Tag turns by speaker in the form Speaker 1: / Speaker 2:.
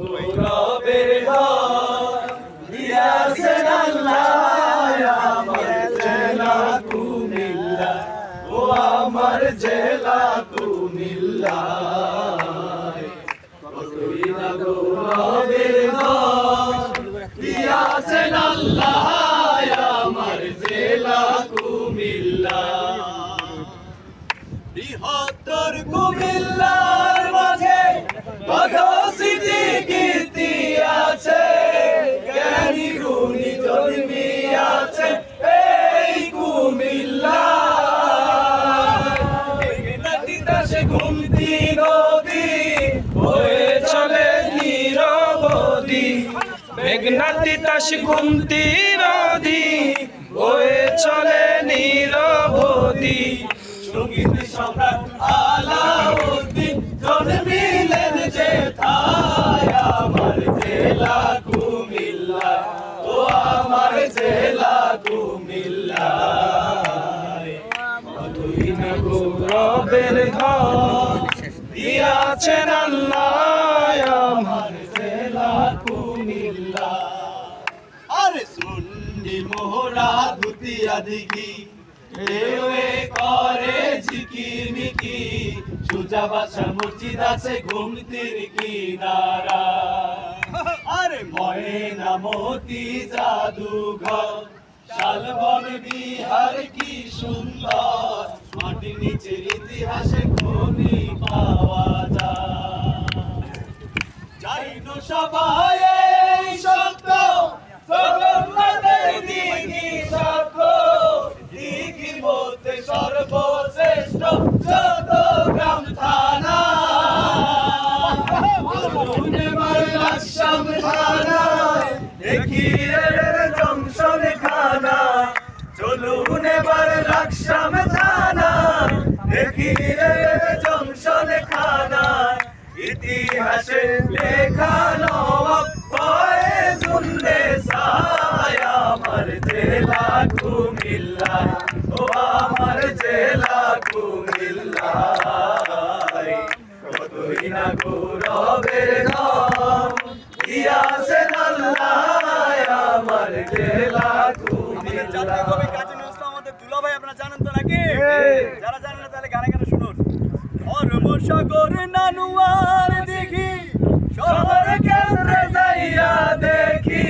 Speaker 1: গৌরবের ঘর দিয়াছেন আল্লাহ আমার জেলা কুমিল্লা, ও আমার জেলা কুমিল্লা। কতই না গৌরবের ঘর দিয়াছেন আল্লাহ আমার জেলা কুমিল্লা। বৃহত্তর কুমিল্লার মাঝে কত স্মৃতি কীর্তি আছে, জ্ঞানী গুণী জন্মিয়াছে এই কুমিল্লায়। তিতাসে ঘুমতি নদী বয়ে চলে নিরবধি, মেঘনা তিতাস ঘুমতি নদী বয়ে চলে নিরবধি। সঙ্গীত সম্রাট আলাউদ্দিন জন্মিলেন যেথায় আমার জেলা কুমিল্লা, ও আমার জেলা কুমিল্লা। কতই না গৌরবের ঘর দিয়াছেন আল্লাহ আমার জেলা কুমিল্লা। আরে সুন্নি মোহরা ধুতিয়া দিঘি ঢেউয়ে করে ঝিকিমিকি, সুজা বাদশার মসজিদ আছে ঘুমতির কিনারা। আরে ময়নামতি জাদুঘর শালবন বিহার কি সুন্দর, মাটির নিচের ইতিহাসে খনি পাওয়া যায়। সবাই এই সত্য জগন্নাথের দিঘি সাক্ষ্য, দিঘির মধ্যে সর্বশ্রেষ্ঠ চট্টগ্রাম থানা। লাকসাম থানায় দেখি জংশন খানা, চলুন এবার লাকসাম থানা দেখি জংশন খানা। ইতিহাসে লেখা নবাব ফয়েজুন্নেসা আমার জেলা কুমিল্লা, ও আমার জেলা কুমিল্লা। কতই না গৌরবের নাম দিয়াছেন আল্লাহ আমার জেলা কুমিল্লা। জাতীয় কবি কাজী নজরুল ইসলাম আমাদের দুলাভাই, আপনারা জানেন তো নাকি? যারা জানেন না তাহলে গানে গানে শুনুন। ধর্মসাগর নানুয়ার দিঘি শহর কেন্দ্রে যাইয়া দেখি,